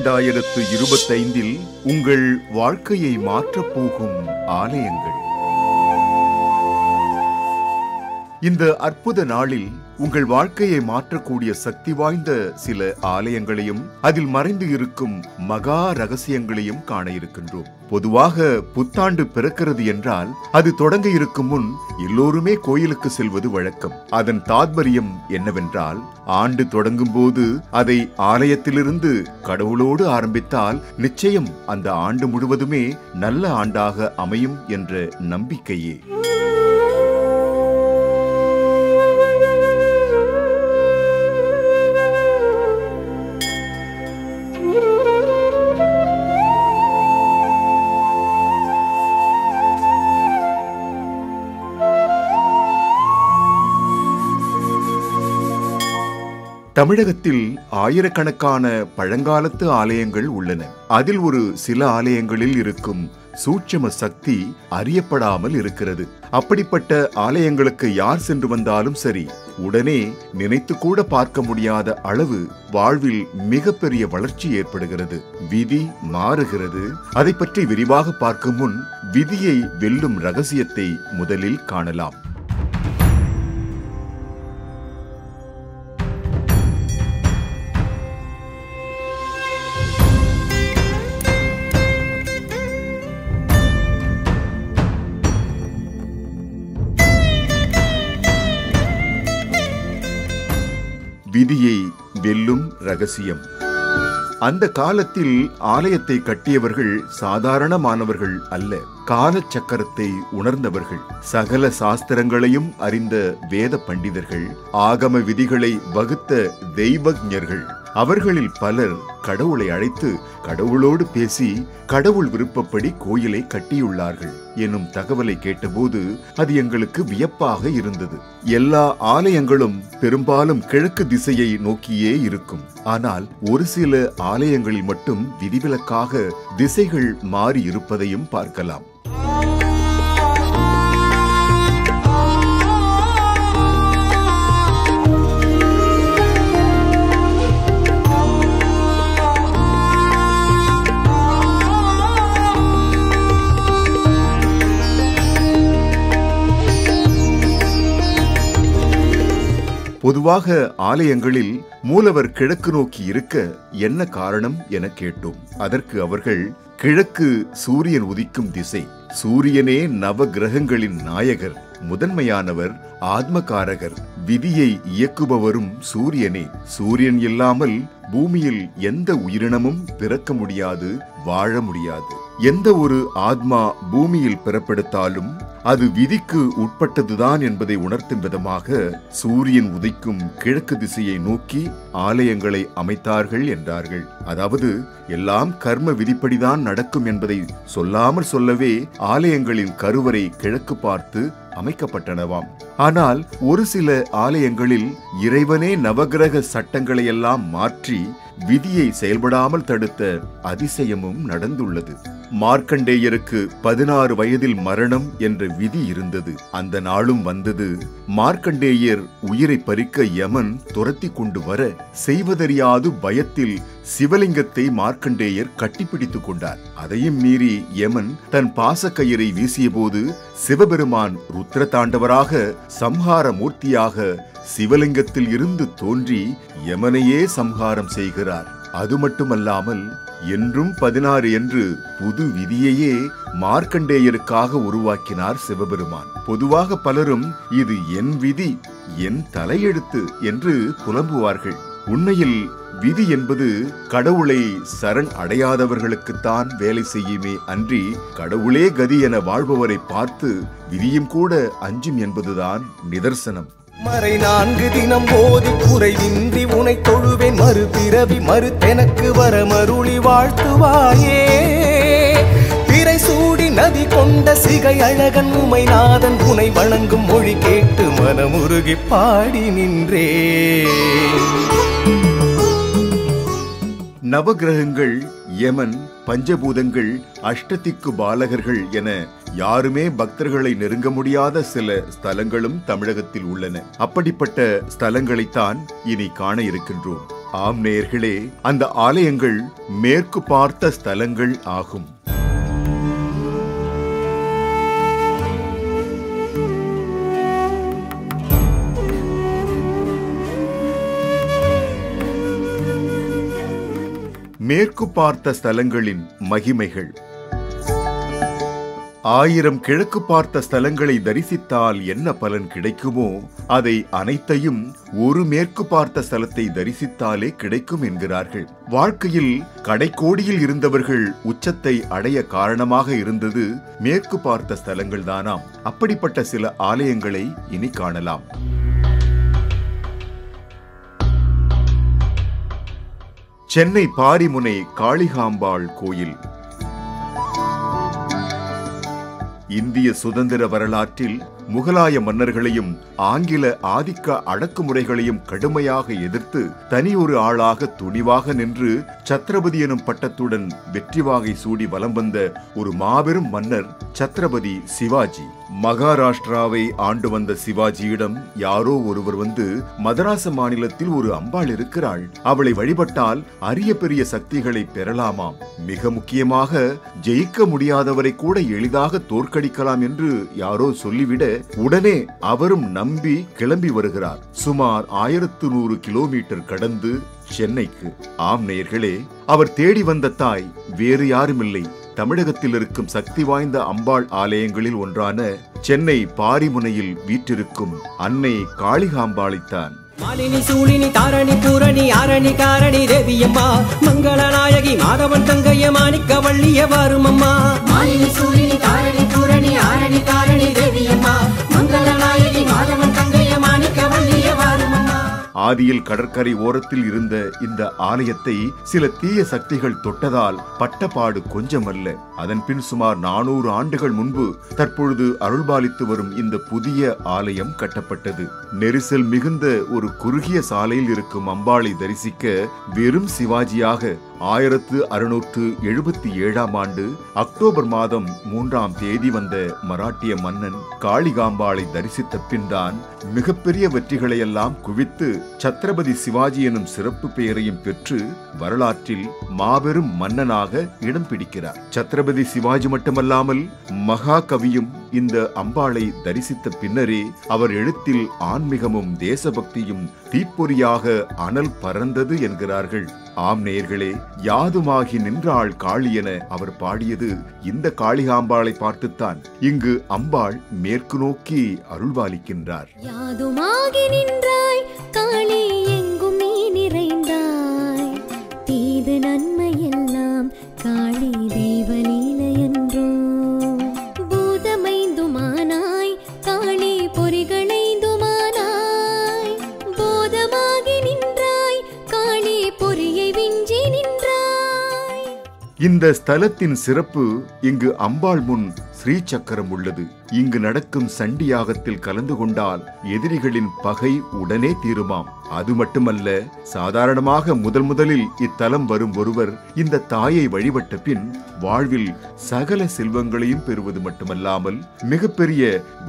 2025 உங்கள் வாழ்க்கையை மாற்றப் போகும் ஆலயங்கள். இந்த அற்புத நாளில் உங்கள் வாழ்க்கையை மாற்றக்கூடிய சக்தி வாய்ந்த சில ஆலயங்களையும் அதில் மறைந்து இருக்கும் மகா ரகசியங்களையும் காண இருக்கின்றோம். பொதுவாக புத்தாண்டு பிறக்கிறது என்றால் அது தொடங்க இருக்கும் முன் எல்லோருமே கோயிலுக்கு செல்வது வழக்கம். அதன் தாத்பரியம் என்னவென்றால், ஆண்டு தொடங்கும் போது அதை ஆலயத்திலிருந்து கடவுளோடு ஆரம்பித்தால் நிச்சயம் அந்த ஆண்டு முழுவதுமே நல்ல ஆண்டாக அமையும் என்ற நம்பிக்கையே. தமிழகத்தில் ஆயிரக்கணக்கான பழங்காலத்து ஆலயங்கள் உள்ளன. அதில் ஒரு சில ஆலயங்களில் இருக்கும் சூட்சும சக்தி அறியப்படாமல் இருக்கிறது. அப்படிப்பட்ட ஆலயங்களுக்கு யார் சென்று வந்தாலும் சரி, உடனே நினைத்து கூட பார்க்க முடியாத அளவு வாழ்வில் மிகப்பெரிய வளர்ச்சி ஏற்படுகிறது. விதி மாறுகிறது. அதை பற்றி விரிவாக பார்க்கும் முன் விதியை வெல்லும் ரகசியத்தை முதலில் காணலாம். விதியை வெல்லும் ரகசியம். அந்த காலத்தில் ஆலயத்தை கட்டியவர்கள் சாதாரணமானவர்கள் அல்ல. காலச்சக்கரத்தை உணர்ந்தவர்கள், சகல சாஸ்திரங்களையும் அறிந்த வேத பண்டிதர்கள், ஆகம விதிகளை வகுத்த தெய்வஞர்கள். அவர்களில் பலர் கடவுளை அழைத்து கடவுளோடு பேசி கடவுள் விருப்பப்படி கோயிலை கட்டியுள்ளார்கள் எனும் தகவலை கேட்டபோது அது எங்களுக்கு வியப்பாக இருந்தது. எல்லா ஆலயங்களும் பெரும்பாலும் கிழக்கு திசையை நோக்கியே இருக்கும். ஆனால் ஒரு சில ஆலயங்களில் மட்டும் விதிவிலக்காக திசைகள் மாறி இருப்பதையும் பார்க்கலாம். பொதுவாக ஆலயங்களில் மூலவர் கிழக்கு நோக்கி இருக்க என்ன காரணம் என கேட்டோம். அதற்கு அவர்கள், கிழக்கு சூரியன் உதிக்கும் திசை. சூரியனே நவ கிரகங்களின் நாயகர், முதன்மையானவர், ஆத்மகாரகர். விதியை இயக்குபவரும் சூரியனே. சூரியன் இல்லாமல் பூமியில் எந்த உயிரினமும் பிறக்க முடியாது, வாழ முடியாது. எந்த ஒரு ஆத்மா பூமியில் பிறப்பெடுத்தாலும் அது விதிக்கு உட்பட்டதுதான் என்பதை உணர்த்தும் விதமாக சூரியன் உதிக்கும் கிழக்கு திசையை நோக்கி ஆலயங்களை அமைத்தார்கள் என்றார்கள். அதாவது எல்லாம் கர்ம விதிப்படிதான் நடக்கும் என்பதை சொல்லாமல் சொல்லவே ஆலயங்களின் கருவறை கிழக்கு பார்த்து அமைக்கப்பட்டனவாம். ஆனால் ஒரு சில ஆலயங்களில் இறைவனே நவகிரக சட்டங்களை எல்லாம் மாற்றி விதியை செயல்படாமல் தடுத்த அதிசயமும் நடந்துள்ளது. மார்க்கண்டேயருக்கு 16 வயதில் மரணம் என்ற விதி இருந்தது. அந்த நாளும் வந்தது. மார்க்கண்டேயர் உயிரை பறிக்க யமன் துரத்தி கொண்டு வர செய்வதறியாது பயத்தில் சிவலிங்கத்தை மார்க்கண்டேயர் கட்டிப்பிடித்துக் கொண்டார். அதையும் மீறி யமன் தன் பாசக்கயிறை வீசிய போது சிவபெருமான் ருத்ர தாண்டவராக சம்ஹார மூர்த்தியாக சிவலிங்கத்தில் இருந்து தோன்றி யமனையே சம்ஹாரம் செய்கிறார். அது மட்டுமல்லாமல் என்றும் 16 என்று புது விதியையே மார்க்கண்டேயருக்காக உருவாக்கினார் சிவபெருமான். பொதுவாக பலரும் இது என் விதி, என் தலையெழுத்து என்று புலம்புவார்கள். உண்மையில் விதி என்பது கடவுளை சரண் அடையாதவர்களுக்குத்தான் வேலை செய்யுமே அன்றி கடவுளே கதி என வாழ்பவரை பார்த்து விதியும் கூட அஞ்சும் என்பதுதான் நிதர்சனம். மறை 4 தினம் போதி குறைவின்றி உனை தொழுவேன், மறுபிறவி மறுத்தெனக்கு வர மருளி வாழ்த்துவாயே. பிறை சூடி நதி கொண்ட சிகை அழகன் உமைநாதன் உனை வணங்கும் மொழி கேட்டு மனமுருகி பாடி நின்றே. நவகிரகங்கள், யமன், பஞ்சபூதங்கள், அஷ்டதிக்கு பாலகர்கள் என யாருமே பக்தர்களை நெருங்க முடியாத சில ஸ்தலங்களும் தமிழகத்தில் உள்ளன. அப்படிப்பட்ட ஸ்தலங்களைத்தான் இனி காண இருக்கின்றோம். ஆம் நேயர்களே, அந்த ஆலயங்கள் மேற்கு பார்த்த ஸ்தலங்கள் ஆகும். மேற்கு பார்த்த ஸ்தலங்களின் மகிமைகள். 1000 கிழக்கு பார்த்த ஸ்தலங்களை தரிசித்தால் என்ன பலன் கிடைக்குமோ அதை அனைத்தையும் ஒரு மேற்கு பார்த்த ஸ்தலத்தை தரிசித்தாலே கிடைக்கும் என்கிறார்கள். வாழ்க்கையில் கடைக்கோடியில் இருந்தவர்கள் உச்சத்தை அடைய காரணமாக இருந்தது மேற்கு பார்த்த ஸ்தலங்கள் தானாம். அப்படிப்பட்ட சில ஆலயங்களை இனி காணலாம். சென்னை பாரிமுனை காளிகாம்பாள் கோயில். இந்திய சுதந்திர வரலாற்றில் முகலாய மன்னர்களையும் ஆங்கில ஆதிக்க அடக்குமுறைகளையும் கடுமையாக எதிர்த்து தனியொரு ஆளாக துணிவாக நின்று சத்ரபதி எனும் பட்டத்துடன் வெற்றி வாகை சூடி வலம் வந்த ஒரு மாபெரும் மன்னர் சத்ரபதி சிவாஜி. மகாராஷ்டிராவை ஆண்டு வந்த சிவாஜியிடம் யாரோ ஒருவர் வந்து, மதராச மாநிலத்தில் ஒரு அம்பாள் இருக்கிறாள், அவளை வழிபட்டால் அரிய பெரிய சக்திகளை பெறலாமாம், மிக முக்கியமாக ஜெயிக்க முடியாதவரை கூட எளிதாக தோற்கடிக்கலாம் என்று யாரோ சொல்லிவிட உடனே அவரும் நம்பி கிளம்பி வருகிறார். சுமார் 1100 கிலோமீட்டர் கடந்து சென்னைக்கு. ஆம் நேயர்களே, அவர் தேடி வந்த தாய் வேறு யாருமில்லை, தமிழகத்தில் இருக்கும் சக்தி வாய்ந்த அம்பாள் ஆலயங்களில் ஒன்றான சென்னை பாரிமுனையில் வீற்றிருக்கும் அன்னை காளிகாம்பாளைத்தான். மாலினி சூழினி தாரணி பூரணி ஆரணி காரணி தேவியம்மா, மங்களநாயகி மாதவன் தங்கைய மாணிக்க வள்ளிய வாருமம்மா. மாலினி சூழினி தாரணி பூரணி ஆரணி காரணி தேவியம்மா, மங்களநாயகி மாதவன் தங்கைய மாணிக்க வள்ளிய வாருமம்மா. ஆதியில் கடற்கரை ஓரத்தில் இருந்த இந்த ஆலயத்தை சில தீய சக்திகள் தொட்டதால் பட்டபாடு கொஞ்சமல்ல. அதன் பின் சுமார் 400 ஆண்டுகள் முன்பு தற்பொழுது அருள்பாலித்து வரும் இந்த புதிய ஆலயம் கட்டப்பட்டது. நெரிசல் மிகுந்த ஒரு குறுகிய சாலையில் இருக்கும் அம்பாளை தரிசிக்க வெறும் சிவாஜியாக 1677ஆம் ஆண்டு அக்டோபர் மாதம் 3ஆம் தேதி வந்த மராட்டிய மன்னன் காளிகாம்பாளை தரிசித்த பின்தான் மிகப்பெரிய வெற்றிகளை எல்லாம் குவித்து சத்ரபதி சிவாஜி எனும் சிறப்பு பெயரையும் பெற்று வரலாற்றில் மாபெரும் மன்னனாக இடம் பிடிக்கிறார். சத்ரபதி சிவாஜி மட்டுமல்லாமல் மகாகவியும் இந்த அம்பாளை தரிசித்த பின்னரே அவர் எழுத்தில் ஆன்மீகமும் தேசபக்தியும் தீப்பொறியாக அனல் பறந்தது என்கிறார்கள். ஆம் நேயர்களே, யாதுமாகி நின்றாள் காளி என அவர் பாடியது இந்த காளிகாம்பாளை பார்த்துத்தான். இங்கு அம்பாள் மேற்கு நோக்கி அருள்பாலிக்கின்றார். யாதுமாகி நின்றாய் காளி, எங்கும் நீ நிறைந்தாய், தீது நன்மை எல்லாம் காளி தெய்வலீலை என்றோ, பூதமைந்துமானாய் காளி பொறிகளைந்துமானாய், போதமாகி நின்றாய் காளி பொறியை விஞ்சி நின்றாய். இந்த ஸ்தலத்தின் சிறப்பு, இங்கு அம்பாள் முன் ஸ்ரீ சக்கரம் உள்ளது. இங்கு நடக்கும் சண்டி யாகத்தில் கலந்து கொண்டால் எதிரிகளின் பகை உடனே தீருமாம். அது மட்டுமல்ல, சாதாரணமாக முதலில் இத்தலம் வரும் ஒருவர் இந்த தாயை வழிபட்ட பின் வாழ்வில் சகல செல்வங்களையும் பெறுவது மட்டுமல்லாமல் மிகப்பெரிய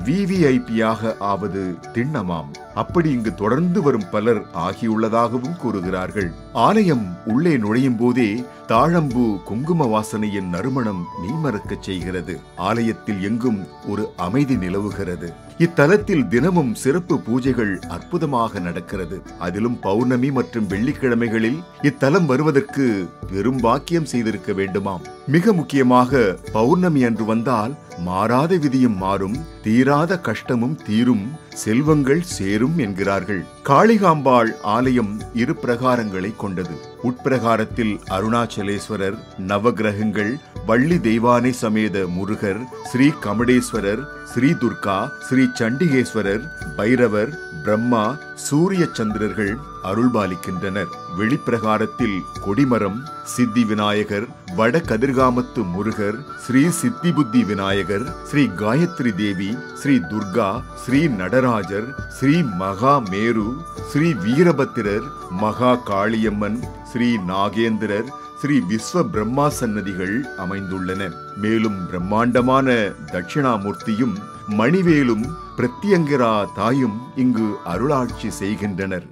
VVIP-யாக ஆவது திண்ணமாம். அப்படி இங்கு தொடர்ந்து வரும் பலர் ஆகியுள்ளதாகவும் கூறுகிறார்கள். ஆலயம் உள்ளே நுழையும் போதே தாழம்பூ குங்கும வாசனையின் நறுமணம் மெய்மறக்கச் செய்கிறது. ஆலயத்தில் எங்கும் ஒரு அமைதி நிலவுகிறது. இத்தலத்தில் தினமும் சிறப்பு பூஜைகள் அற்புதமாக நடக்கிறது. அதிலும் பௌர்ணமி மற்றும் வெள்ளிக்கிழமைகளில் இத்தலம் வருவதற்கு பெரும் பாக்கியம் செய்திருக்க வேண்டுமாம். மிக முக்கியமாக பௌர்ணமி அன்று வந்தால் மாறாத விதியும் மாறும், தீராத கஷ்டமும் தீரும், செல்வங்கள் சேரும் என்கிறார்கள். காளிகாம்பாள் ஆலயம் 2 பிரகாரங்களை கொண்டது. உட்பிரகாரத்தில் அருணாச்சலேஸ்வரர், நவகிரகங்கள், வள்ளி தெய்வானை சமேத முருகர், ஸ்ரீ கமடேஸ்வரர், ஸ்ரீ துர்கா, ஸ்ரீ சண்டிகேஸ்வரர், பைரவர், பிரம்மா, சூரிய சந்திரர்கள் அருள்பாலிக்கின்றனர். வெளிப்பிரகாரத்தில் கொடிமரம், சித்தி விநாயகர், வட கதிர்காமத்து முருகர், ஸ்ரீ சித்தி புத்தி விநாயகர், ஸ்ரீ காயத்ரி தேவி, ஸ்ரீ துர்கா, ஸ்ரீ நடராஜர், ஸ்ரீ மகா மேரு, ஸ்ரீ வீரபத்திரர், மகா காளியம்மன், ஸ்ரீ நாகேந்திரர், ஸ்ரீ விஸ்வ பிரம்மா சன்னதிகள் அமைந்துள்ளன. மேலும் பிரம்மாண்டமான தட்சிணாமூர்த்தியும் மணிவேலும் பிரத்யங்கரா தாயும் இங்கு அருளாட்சி செய்கின்றனர்.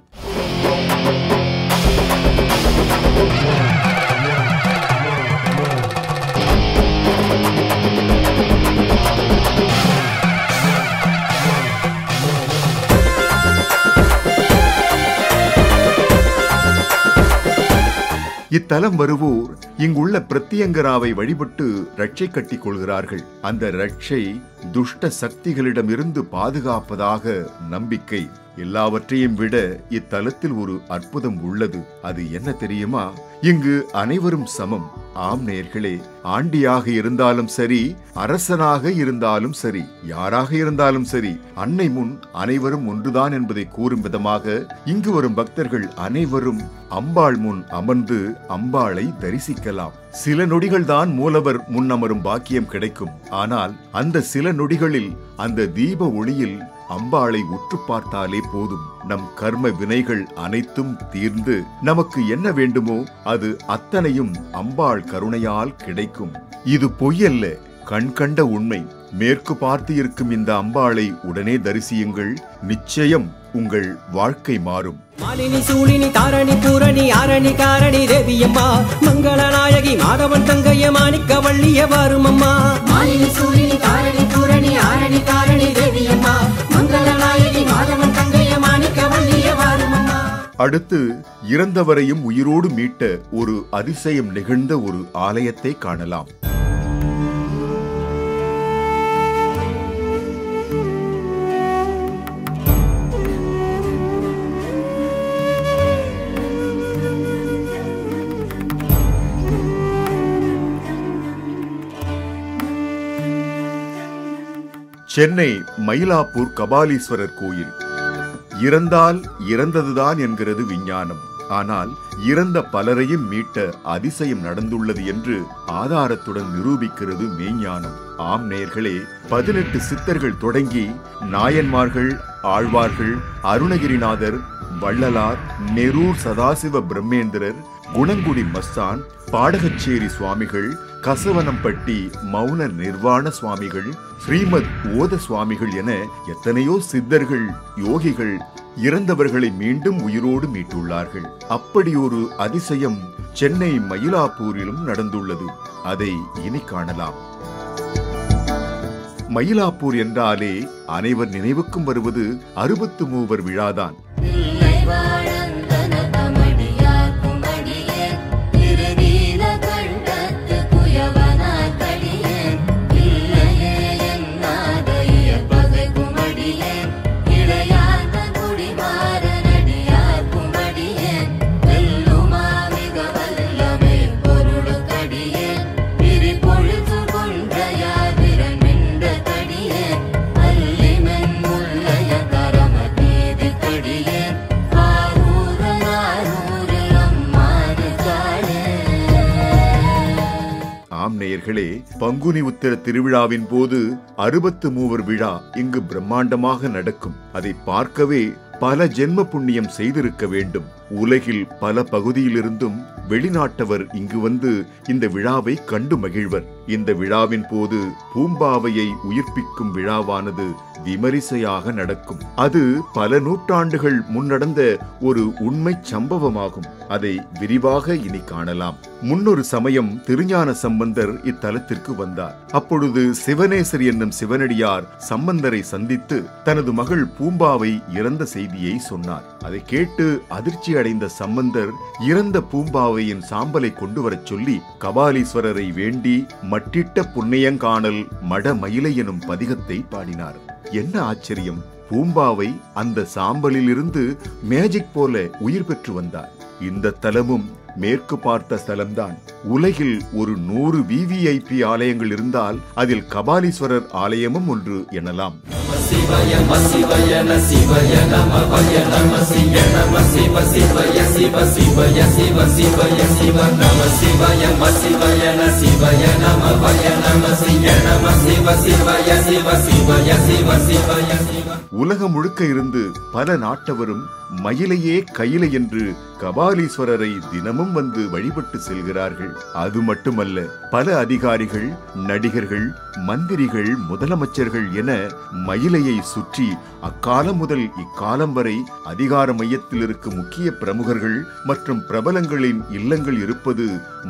இத்தலம் வருவோர் இங்குள்ள பிரத்யங்கராவை வழிபட்டு ரட்சை கட்டிக் கொள்கிறார்கள். அந்த ரட்சை துஷ்ட சக்திகளிடமிருந்து பாதுகாப்பதாக நம்பிக்கை. எல்லாவற்றையும் விட இத்தலத்தில் ஒரு அற்புதம் உள்ளது. அது என்ன தெரியுமா? இங்கு அனைவரும் சமம். ஆம் நேயர்களே, ஆண்டியாக இருந்தாலும் சரி, அரசனாக இருந்தாலும் சரி, யாராக இருந்தாலும் சரி, அன்னை முன் அனைவரும் ஒன்றுதான் என்பதை கூறும் விதமாக இங்கு வரும் பக்தர்கள் அனைவரும் அம்பாள் முன் அமர்ந்து அம்பாளை தரிசிக்கலாம். சில நொடிகள் தான் மூலவர் முன்னமரும் பாக்கியம் கிடைக்கும். ஆனால் அந்த சில நொடிகளில் அந்த தீப ஒளியில் அம்பாளை உற்று பார்த்தாலே போதும். நம் கர்ம வினைகள் அனைத்தும் தீர்ந்து நமக்கு என்ன வேண்டுமோ அது அத்தனையும் அம்பாள் கருணையால் கிடைக்கும். இது பொய்யல்ல, கண்கண்ட உண்மை. மேற்கு பார்த்து இருக்கும் இந்த அம்பாளை உடனே தரிசியுங்கள். நிச்சயம் உங்கள் வாழ்க்கை மாறும். மாலினி சூலினி தாரணி பூரணி ஆரணி காரணி தேவியம்மா, மங்களநாயகி மாதவன் தங்கைய மாணிக்க வள்ளிய வாரும் அம்மா. மாலினி சூலினி தாரணி பூரணி ஆரணி காரணி தேவியம்மா, மங்களநாயகி மாதவன் தங்கைய மாணிக்க வள்ளிய வாரும் அம்மா. அடுத்து இறந்தவரையும் உயிரோடு மீட்ட ஒரு அதிசயம் நிகழ்ந்த ஒரு ஆலயத்தை காணலாம். சென்னை மயிலாப்பூர் கபாலீஸ்வரர் கோயில். இறந்தால் இறந்ததுதான் என்கிறது விஞ்ஞானம். ஆனால் இறந்த பலரையும் மீட்ட அதிசயம் நடந்துள்ளது என்று ஆதாரத்துடன் நிரூபிக்கிறது மெய்ஞானம். ஆம் நேயர்களே, 18 சித்தர்கள் தொடங்கி நாயன்மார்கள், ஆழ்வார்கள், அருணகிரிநாதர், வள்ளலார், நெரூர் சதாசிவ பிரம்மேந்திரர், குணங்குடி மஸ்தான், பாடகச்சேரி சுவாமிகள், கசவனம்பட்டி மௌன நிர்வாண சுவாமிகள், ஸ்ரீமத் ஓத சுவாமிகள் என எத்தனையோ சித்தர்கள், யோகிகள் இறந்தவர்களை மீண்டும் உயிரோடு மீட்டுள்ளார்கள். அப்படி ஒரு அதிசயம் சென்னை மயிலாப்பூரிலும் நடந்துள்ளது. அதை இனி காணலாம். மயிலாப்பூர் என்றாலே அனைவர் நினைவுக்கும் வருவது 63 விழாதான். நேயர்களே, பங்குனி உத்திர திருவிழாவின் போது 63 விழா இங்கு பிரம்மாண்டமாக நடக்கும். அதை பார்க்கவே பல ஜென்ம புண்ணியம் செய்திருக்க வேண்டும். உலகில் பல பகுதியிலிருந்தும் வெளிநாட்டவர் இங்கு வந்து இந்த விழாவை கண்டு மகிழ்வர். இந்த விழாவின் போது பூம்பாவையை உயிர்ப்பிக்கும் விழாவானது விமரிசையாக நடக்கும். அது பல நூற்றாண்டுகள் முன்னடந்த ஒரு உண்மை சம்பவமாகும். அதை விரிவாக இனி காணலாம். முன்னொரு சமயம் திருஞான சம்பந்தர் இத்தலத்திற்கு வந்தார். அப்பொழுது சிவனேசர் என்னும் சிவனடியார் சம்பந்தரை சந்தித்து தனது மகள் பூம்பாவை இறந்த செய்தியை சொன்னார். அதை கேட்டு அதிர்ச்சி அடைந்த சம்பந்தர் இறந்த பூம்பாவையின் சாம்பலை கொண்டு வரச் சொல்லி கபாலீஸ்வரரை வேண்டி மட்டிட்ட புண்ணியங்காணல் மட மயிலை எனும் பதிகத்தை பாடினார். என்ன ஆச்சரியம்! பூம்பாவை அந்த சாம்பலிலிருந்து மேஜிக் போல உயிர் பெற்று வந்தார். இந்த தலமும் மேற்கு பார்த்த ஸ்தலம்தான். உலகில் ஒரு 100 VVIP ஆலயங்கள் இருந்தால் அதில் கபாலீஸ்வரர் ஆலயமும் ஒன்று எனலாம். உலகம் முழுக்க இருந்து பல நாட்டவரும் மயிலையே கையிலை என்று கபாலீஸ்வரரை தினமும் வந்து வழிபட்டு செல்கிறார்கள். அது மட்டுமல்ல, பல அதிகாரிகள், நடிகர்கள், மந்திரிகள், முதலமைச்சர்கள் என மயிலை மயிலையை சுற்றி அக்காலம் முதல் இக்காலம் வரை அதிகார மையத்தில் இருக்கும் முக்கிய பிரமுகர்கள் மற்றும் பிரபலங்களின் இல்லங்கள் இருப்பது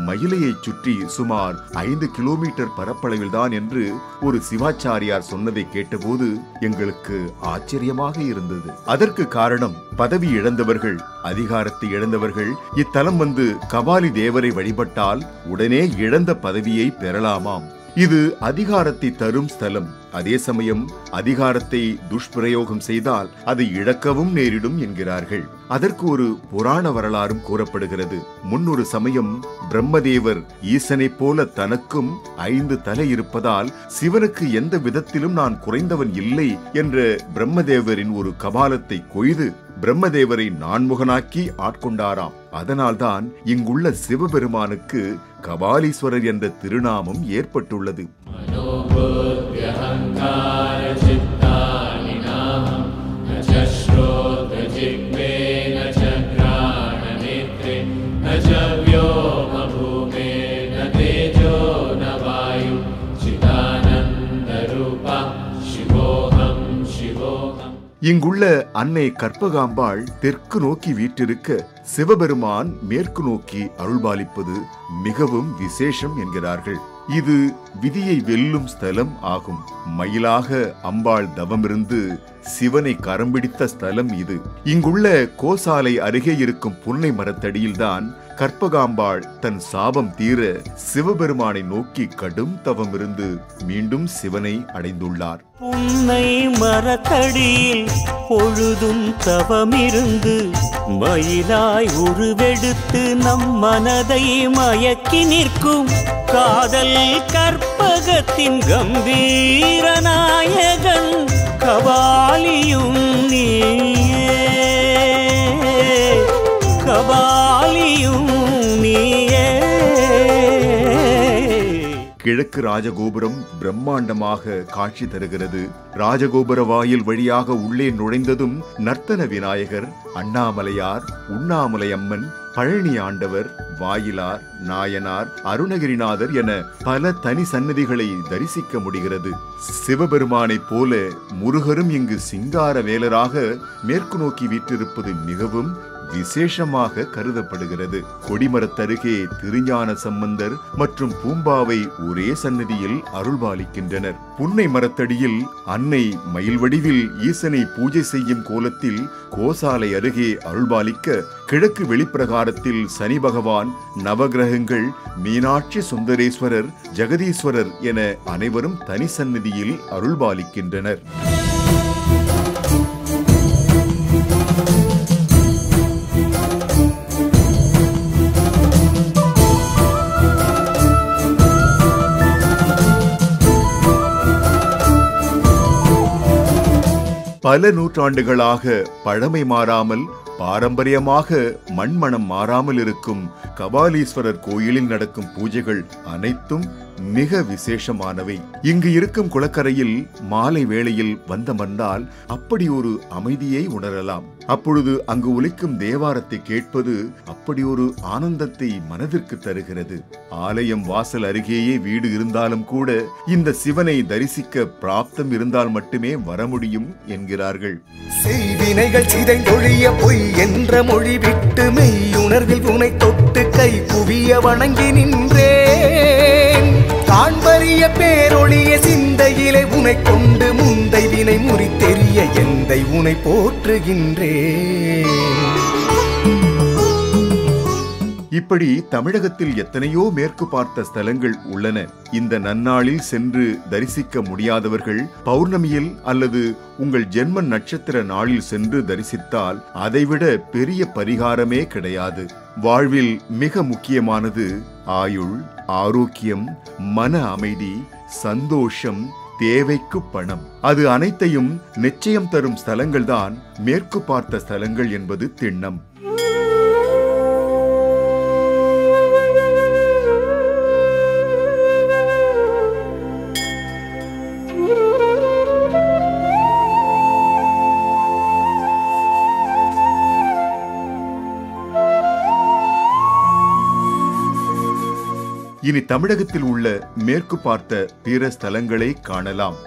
மயிலையை சுற்றி சுமார் 5 கிலோமீட்டர் பரப்பளவில்தான் என்று ஒரு சிவாச்சாரியார் சொன்னதை கேட்டபோது எங்களுக்கு ஆச்சரியமாக இருந்தது. அதற்கு காரணம், பதவி இழந்தவர்கள், அதிகாரத்தை இழந்தவர்கள் இத்தலம் வந்து கபாலி தேவரை வழிபட்டால் உடனே இழந்த பதவியை பெறலாமாம். இது அதிகாரத்தை தரும் ஸ்தலம். அதே சமயம் அதிகாரத்தை துஷ்பிரயோகம் செய்தால் அதை இழக்கவும் நேரிடும் என்கிறார்கள். அதற்கு ஒரு புராண வரலாறும் கூறப்படுகிறது. முன்னொரு சமயம் பிரம்மதேவர் ஈசனை போல தனக்கும் 5 தலை இருப்பதால் சிவனுக்கு எந்த விதத்திலும் நான் குறைந்தவன் இல்லை என்ற பிரம்மதேவரின் ஒரு கபாலத்தை கொய்து பிரம்மதேவரை நான்முகனாக்கி ஆட்கொண்டாராம். அதனால்தான் இங்குள்ள சிவபெருமானுக்கு கபாலீஸ்வரர் என்ற திருநாமம் ஏற்பட்டுள்ளது. இங்குள்ள அன்னை கற்பகாம்பாள் தெற்கு நோக்கி வீற்றிருக்க சிவபெருமான் மேற்கு நோக்கி அருள்பாலிப்பது மிகவும் விசேஷம் என்கிறார்கள். இது விதியை வெல்லும் ஸ்தலம் ஆகும். மயிலாக அம்பாள் தவமிருந்து சிவனை கரம்பிடித்த ஸ்தலம் இது. இங்குள்ள கோசாலை அருகே இருக்கும் புன்னை மரத்தடியில்தான் கற்பகாம்பாள் தன் சாபம் தீர சிவபெருமானை நோக்கி கடும் தவமிருந்து மீண்டும் சிவனை அடைந்துள்ளார். புன்னை மரத்தடியில் பொழுதும் தவமிருந்து மயிலாய் உருவெடுத்து நம் மனதை மயக்கி நிற்கும் காதல் கற்பகத்தின் கம்பீர நாயகன் கபாலியும் நீயே, கபாலியும் நீயே. கிழக்கு ராஜகோபுரம் பிரம்மாண்டமாக காட்சி தருகிறது. ராஜகோபுர வாயில் வழியாக உள்ளே நுழைந்ததும் நர்த்தன விநாயகர், அண்ணாமலையார், உண்ணாமலையம்மன், பழனி ஆண்டவர், வாயிலார், நாயனார், அருணகிரிநாதர் என பல தனி சன்னதிகளை தரிசிக்க முடிகிறது. சிவபெருமானைப் போல முருகரும் இங்கு சிங்கார வேலராக மேற்கு நோக்கி வீற்றிருப்பது மிகவும் விசேஷமாக கருதப்படுகிறது. கொடிமரத்தருகே திருஞான சம்பந்தர் மற்றும் பூம்பாவை ஒரே சன்னதியில் அருள்பாலிக்கின்றனர். புன்னை மரத்தடியில் அன்னை மயில் வடிவில் ஈசனை பூஜை செய்யும் கோலத்தில் கோசாலை அருகே அருள்பாலிக்க, கிழக்கு வெளிப்பிரகாரத்தில் சனி பகவான், நவகிரகங்கள், மீனாட்சி சுந்தரேஸ்வரர், ஜெகதீஸ்வரர் என அனைவரும் தனி சன்னதியில் அருள்பாலிக்கின்றனர். பல நூற்றாண்டுகளாக பழமை மாறாமல் பாரம்பரியமாக மண்மணம் மாறாமல் இருக்கும் கபாலீஸ்வரர் கோயிலில் நடக்கும் பூஜைகள் அனைத்தும் மிக விசேஷமானவை. இங்கு இருக்கும் குளக்கரையில் மாலை வேளையில் வந்தமர்ந்தால் அப்படி ஒரு அமைதியை உணரலாம். அப்பொழுது அங்கு ஒலிக்கும் தேவாரத்தை கேட்பது அப்படி ஒரு ஆனந்தத்தை மனதிற்கு தருகிறது. ஆலயம் வாசல் அருகேயே வீடு இருந்தாலும் கூட இந்த சிவனை தரிசிக்க பிராப்தம் இருந்தால் மட்டுமே வர முடியும் என்கிறார்கள். செய்வினைகள் சிதைந்தொழிய பொய் என்ற மொழி விட்டு மெய்யுணர்வில் உனை தொட்டு கை குவிய வணங்கி நின்றேன். காண்பறிய பேரொழிய சிந்தையிலே உனை கொண்டு முந்தை வினை முறித்தெறிய எந்தை உனை போற்றுகின்றேன். இப்படி தமிழகத்தில் எத்தனையோ மேற்கு பார்த்த ஸ்தலங்கள் உள்ளன. இந்த நன்னாளில் சென்று தரிசிக்க முடியாதவர்கள் பௌர்ணமியில் அல்லது உங்கள் ஜென்ம நட்சத்திர நாளில் சென்று தரிசித்தால் அதைவிட பெரிய பரிகாரமே கிடையாது. வாழ்வில் மிக முக்கியமானது ஆயுள், ஆரோக்கியம், மன அமைதி, சந்தோஷம், தேவைக்கு பணம். அது அனைத்தையும் நிச்சயம் தரும் ஸ்தலங்கள்தான் மேற்கு பார்த்த ஸ்தலங்கள் என்பது திண்ணம். இனி தமிழகத்தில் உள்ள மேற்கு பார்த்த பிற ஸ்தலங்களை காணலாம்.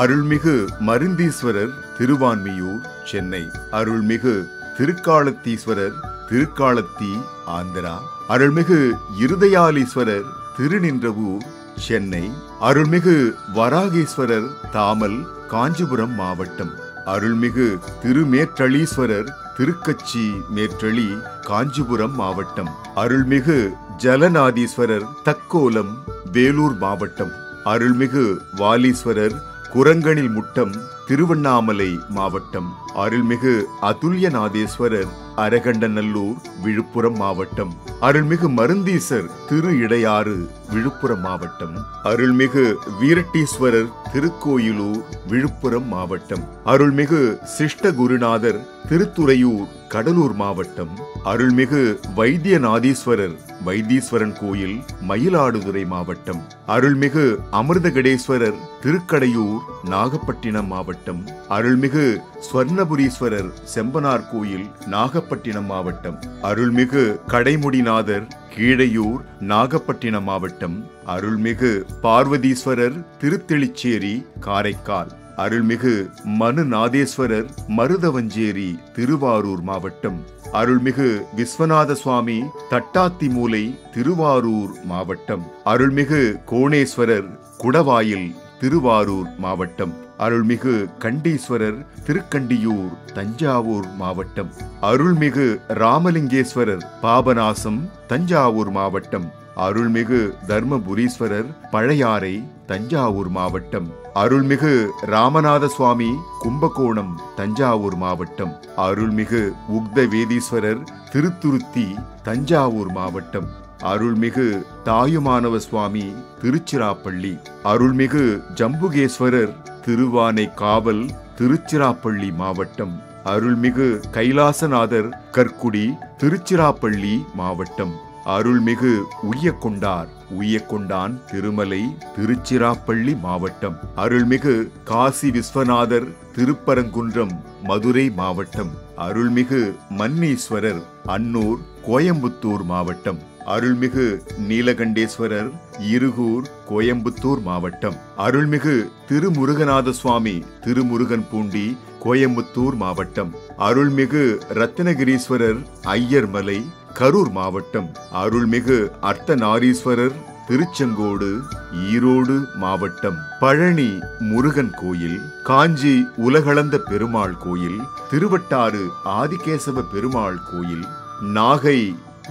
அருள்மிகு மருந்தீஸ்வரர் திருவான்மியூர் சென்னை. அருள்மிகு திருக்காலத்தீஸ்வரர் திருக்காலத்தி ஆந்திரா. அருள்மிகு இருதயாலீஸ்வரர் திருநின்றவூர் சென்னை. அருள்மிகு வராகீஸ்வரர் தாமல் காஞ்சிபுரம் மாவட்டம். அருள்மிகு திருமேற்றளீஸ்வரர் திருக்கச்சி மேற்றளி காஞ்சிபுரம் மாவட்டம். அருள்மிகு ஜலநாதீஸ்வரர் தக்கோலம் வேலூர் மாவட்டம். அருள்மிகு வாலீஸ்வரர் குரங்கணில் முட்டம் திருவண்ணாமலை மாவட்டம். அருள்மிகு அதுல்யநாதேஸ்வரர் அரகண்டநல்லூர் விழுப்புரம் மாவட்டம். அருள்மிகு மருந்தீசர் திரு இடையாறு விழுப்புரம் மாவட்டம். அருள்மிகு வீரட்டீஸ்வரர் திருக்கோயிலூர் விழுப்புரம் மாவட்டம். அருள்மிகு சிஷ்டகுருநாதர் திருத்துறையூர் கடலூர் மாவட்டம். அருள்மிகு வைத்தியநாதீஸ்வரர் வைத்தீஸ்வரன் கோயில் மயிலாடுதுறை மாவட்டம். அருள்மிகு அமிர்தகடேஸ்வரர் திருக்கடையூர் நாகப்பட்டினம் மாவட்டம். அருள்மிகு ஸ்வர்ணபுரீஸ்வரர் செம்பனார் கோயில் நாகப்பட்டினம் மாவட்டம். அருள்மிகு கடைமுடிநாதர் கீழையூர் நாகப்பட்டினம் மாவட்டம். அருள்மிகு பார்வதீஸ்வரர் திருத்தெளிச்சேரி காரைக்கால். அருள்மிகு மனுநாதேஸ்வரர் மருதவஞ்சேரி திருவாரூர் மாவட்டம். அருள்மிகு விஸ்வநாத சுவாமி தட்டாத்திமூலை திருவாரூர் மாவட்டம். அருள்மிகு கோணேஸ்வரர் குடவாயில் திருவாரூர் மாவட்டம். அருள்மிகு கண்டீஸ்வரர் திருக்கண்டியூர் தஞ்சாவூர் மாவட்டம். அருள்மிகு ராமலிங்கேஸ்வரர் பாபநாசம் தஞ்சாவூர் மாவட்டம். அருள்மிகு தர்மபுரீஸ்வரர் பழையாறை தஞ்சாவூர் மாவட்டம். அருள்மிகு ராமநாத சுவாமி கும்பகோணம் தஞ்சாவூர் மாவட்டம். அருள்மிகு உக்தவேதீஸ்வரர் திருத்துருத்தி தஞ்சாவூர் மாவட்டம். அருள்மிகு தாயுமானவ சுவாமி திருச்சிராப்பள்ளி. அருள்மிகு ஜம்புகேஸ்வரர் திருவானைக்காவல் திருச்சிராப்பள்ளி மாவட்டம். அருள்மிகு கைலாசநாதர் கற்குடி திருச்சிராப்பள்ளி மாவட்டம். அருள்மிகு உய்யக்கொண்டார் உய்யக்கொண்டான் திருமலை திருச்சிராப்பள்ளி மாவட்டம். அருள்மிகு காசி விஸ்வநாதர் திருப்பரங்குன்றம் மதுரை மாவட்டம். அருள்மிகு மன்னீஸ்வரர் அன்னூர் கோயம்புத்தூர் மாவட்டம். அருள்மிகு நீலகண்டேஸ்வரர் இருகூர் கோயம்புத்தூர் மாவட்டம். அருள்மிகு திருமுருகநாத சுவாமி திருமுருகன் பூண்டி கோயம்புத்தூர் மாவட்டம். அருள்மிகு ரத்னகிரீஸ்வரர் ஐயர்மலை கரூர் மாவட்டம். அருள்மிகு அர்த்தநாரீஸ்வரர் திருச்செங்கோடு ஈரோடு மாவட்டம். பழனி முருகன் கோயில், காஞ்சி உலகளந்த பெருமாள் கோயில், திருவட்டாறு ஆதிகேசவ பெருமாள் கோயில், நாகை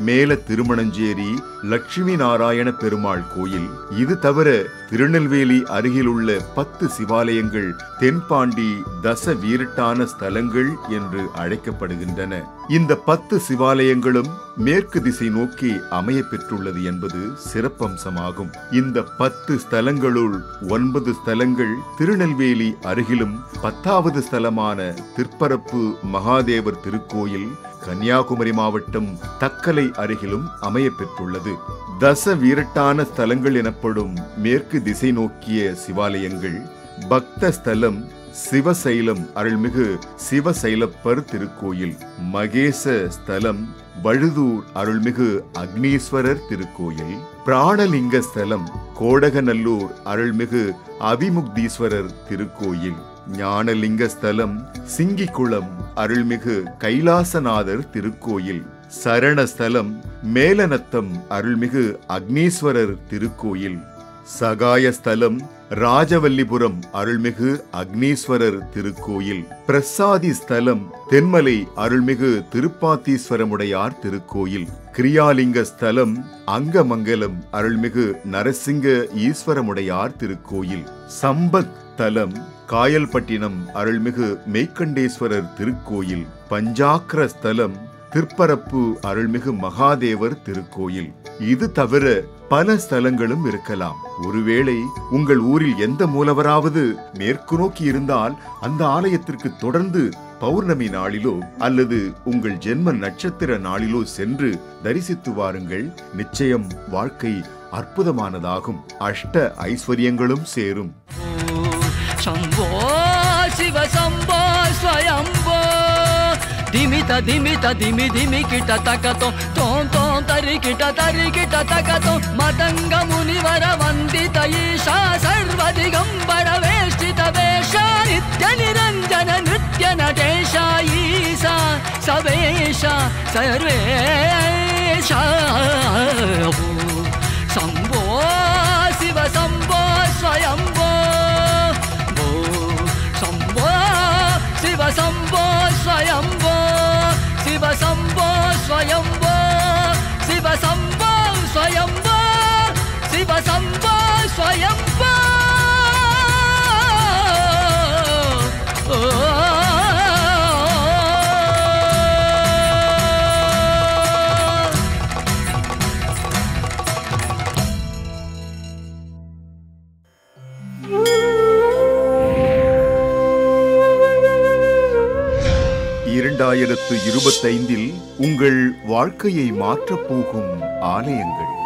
மேல திருமணஞ்சேரி லட்சுமி நாராயண பெருமாள் கோயில். இது தவிர திருநெல்வேலி அருகிலுள்ள 10 சிவாலயங்கள் தென்பாண்டி தச வீரட்டான ஸ்தலங்கள் என்று அழைக்கப்படுகின்றன. இந்த 10 சிவாலயங்களும் மேற்கு திசை நோக்கி அமைய பெற்றுள்ளது என்பது சிறப்பம்சமாகும். இந்த 10 ஸ்தலங்களுள் 9 ஸ்தலங்கள் திருநெல்வேலி அருகிலும் 10வது ஸ்தலமான திற்பரப்பு மகாதேவர் திருக்கோயில் கன்னியாகுமரி மாவட்டம் தக்கலை அருகிலும் அமைய பெற்றுள்ளது. தச வீரட்டான ஸ்தலங்கள் எனப்படும் மேற்கு திசை நோக்கிய சிவாலயங்கள் பக்த ஸ்தலம் சிவசைலம் அருள்மிகு சிவசைலப்பர் திருக்கோயில், மகேச ஸ்தலம் வழுதூர் அருள்மிகு அக்னீஸ்வரர் திருக்கோயில், பிராணலிங்க ஸ்தலம் கோடகநல்லூர் அருள்மிகு அபிமுக்தீஸ்வரர் திருக்கோயில், ஞானலிங்க ஸ்தலம் சிங்கிக்குளம் அருள்மிகு கைலாசநாதர் திருக்கோயில், சரணஸ்தலம் மேலநத்தம் அருள்மிகு அக்னீஸ்வரர் திருக்கோயில், சகாயஸ்தலம் ராஜவல்லிபுரம் அருள்மிகு அக்னீஸ்வரர் திருக்கோயில், பிரசாதி ஸ்தலம் தென்மலை அருள்மிகு திருப்பாத்தீஸ்வரமுடையார் திருக்கோயில், கிரியாலிங்க ஸ்தலம் அங்கமங்கலம் அருள்மிகு நரசிங்க ஈஸ்வரமுடையார் திருக்கோயில், சம்பத் தலம் காயல்பட்டினம் அருள்மிகு மெய்கண்டேஸ்வரர் திருக்கோயில், பஞ்சாக்ர ஸ்தலம் திற்பரப்பு அருள்மிகு மகாதேவர் திருக்கோயில். இது தவிர பல ஸ்தலங்களும் இருக்கலாம். ஒருவேளை உங்கள் ஊரில் எந்த மூலவராவது மேற்கு நோக்கி இருந்தால் அந்த ஆலயத்திற்கு தொடர்ந்து பௌர்ணமி நாளிலோ அல்லது உங்கள் ஜென்ம நட்சத்திர நாளிலோ சென்று தரிசித்து வாருங்கள். நிச்சயம் வாழ்க்கை அற்புதமானதாகும். அஷ்ட ஐஸ்வர்யங்களும் சேரும். शम्भो शिव शम्भो स्वयम्भो ಧಿಮಿತ ಧಿಮಿತ ಧಿಮಿ ಧಿಮಿ ಕಿಟ ತಕತೋ ತೋಂ ತೋಂ ತರಿ ಕಿಟ ತಕತೋ ಮದಂಗ ಮುನಿವರ ವಂದಿತ ಈಶಾ ಸರ್ವ ದಿಗಂಬರ ವೇಷ್ಟಿತ ವೇಷ ನಿತ್ಯ ನಿರಂಜನ ನೃತ್ಯ ನಟೇಶ ಈಶಾ ಸವೇಶ ಸರ್ವೇಶ ಶಂಭೋ ಶಿವ ಶಂಭೋ ಸ್ವಯಂಭೋ ಶಂಭೋ ಶಿವ ಶಂಭೋ ಸ್ವಯಂಭೋ ಶಿವ ಶಂಭೋ ಸ್ವಯಂಭೋ ಶಿವ ಶಂಭೋ ಸ್ವಯಂಭೋ ಶಿವ ಶಂಭೋ ಸ್ವಯಂಭೋ இருபத்தைந்தில் உங்கள் வாழ்க்கையை மாற்றப் போகும் ஆலயங்கள்.